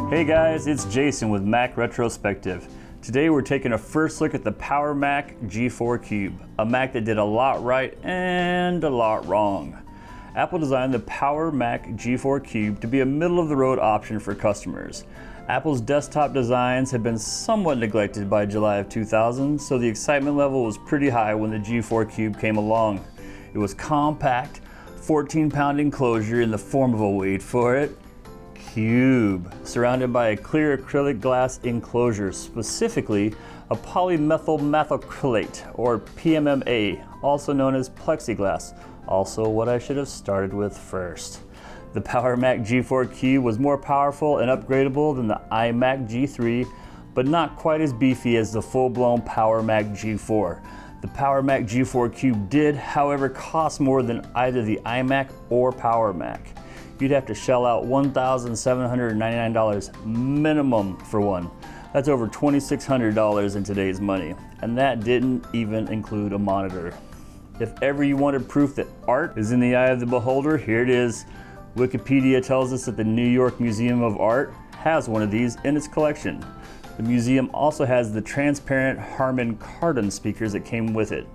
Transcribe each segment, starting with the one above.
Hey guys, it's Jason with Mac Retrospective. Today we're taking a first look at the PowerMac G4 Cube, a Mac that did a lot right and a lot wrong. Apple designed the PowerMac G4 Cube to be a middle-of-the-road option for customers. Apple's desktop designs had been somewhat neglected by July of 2000, so the excitement level was pretty high when the G4 Cube came along. It was compact, 14-pound enclosure in the form of a, wait for it, cube, surrounded by a clear acrylic glass enclosure, specifically a polymethyl methacrylate, or PMMA, also known as plexiglass, also what I should have started with first. The PowerMac G4 Cube was more powerful and upgradable than the iMac G3, but not quite as beefy as the full-blown PowerMac G4. The PowerMac G4 Cube did, however, cost more than either the iMac or PowerMac. You'd have to shell out $1,799 minimum for one. That's over $2,600 in today's money, and that didn't even include a monitor. If ever you wanted proof that art is in the eye of the beholder, here it is. Wikipedia tells us that the New York Museum of Art has one of these in its collection. The museum also has the transparent Harman Kardon speakers that came with it.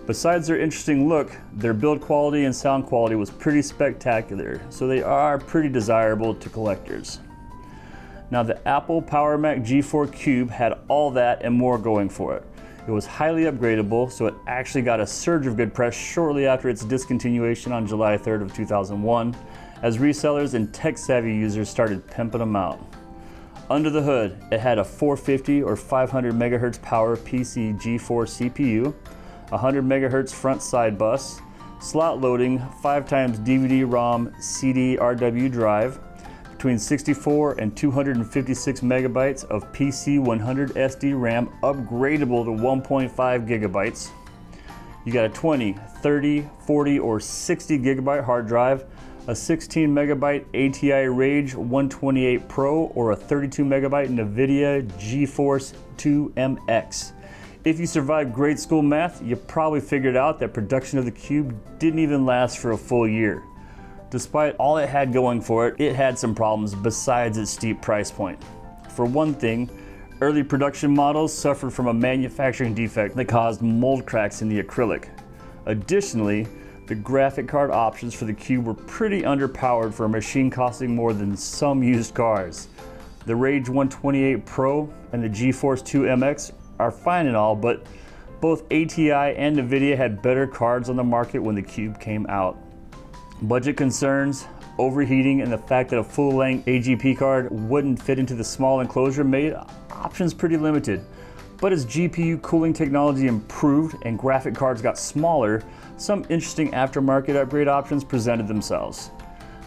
Besides their interesting look, their build quality and sound quality was pretty spectacular, so they are pretty desirable to collectors. Now, the Apple PowerMac G4 Cube had all that and more going for it. It was highly upgradable, so it actually got a surge of good press shortly after its discontinuation on July 3rd of 2001, as resellers and tech-savvy users started pimping them out. Under the hood, it had a 450 or 500 MHz PowerPC G4 CPU, 100 MHz front side bus, slot loading, 5x DVD-ROM CD-RW drive, between 64 and 256 megabytes of PC100 SD RAM upgradable to 1.5 gigabytes. You got a 20, 30, 40, or 60 gigabyte hard drive, a 16 megabyte ATI Rage 128 Pro, or a 32 megabyte Nvidia GeForce2 MX. If you survived grade school math, you probably figured out that production of the Cube didn't even last for a full year. Despite all it had going for it, it had some problems besides its steep price point. For one thing, early production models suffered from a manufacturing defect that caused mold cracks in the acrylic. Additionally, the graphic card options for the Cube were pretty underpowered for a machine costing more than some used cars. The Rage 128 Pro and the GeForce2 MX are fine and all, but both ATI and Nvidia had better cards on the market when the Cube came out. Budget concerns, overheating, and the fact that a full-length AGP card wouldn't fit into the small enclosure made options pretty limited. But as GPU cooling technology improved and graphic cards got smaller, some interesting aftermarket upgrade options presented themselves.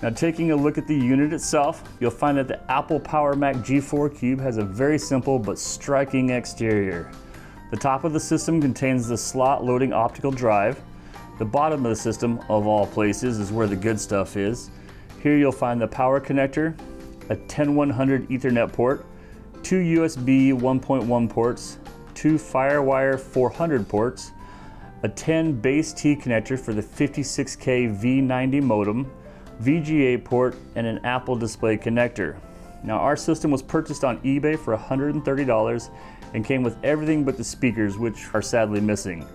Now, taking a look at the unit itself, you'll find that the Apple PowerMac G4 Cube has a very simple but striking exterior. The top of the system contains the slot loading optical drive. The bottom of the system, of all places, is where the good stuff is. Here you'll find the power connector, a 10100 Ethernet port, 2 USB 1.1 ports, 2 FireWire 400 ports, a 10 base T connector for the 56K V90 modem, VGA port, and an Apple display connector. Now, our system was purchased on eBay for $130 and came with everything but the speakers, which are sadly missing.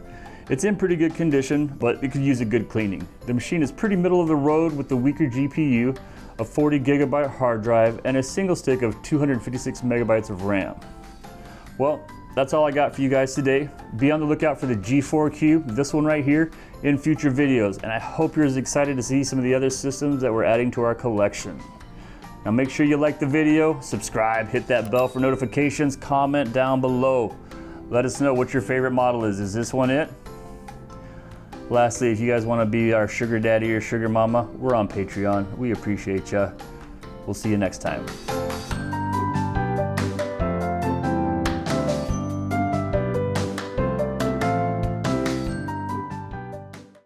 It's in pretty good condition, but it could use a good cleaning. The machine is pretty middle of the road with the weaker GPU, a 40 gigabyte hard drive, and a single stick of 256 megabytes of RAM. Well, that's all I got for you guys today. Be on the lookout for the G4 Cube, this one right here, in future videos, and I hope you're as excited to see some of the other systems that we're adding to our collection. Now, make sure you like the video, subscribe, hit that bell for notifications, comment down below. Let us know what your favorite model is. Is this one it? Lastly, if you guys want to be our sugar daddy or sugar mama, we're on Patreon. We appreciate ya. We'll see you next time.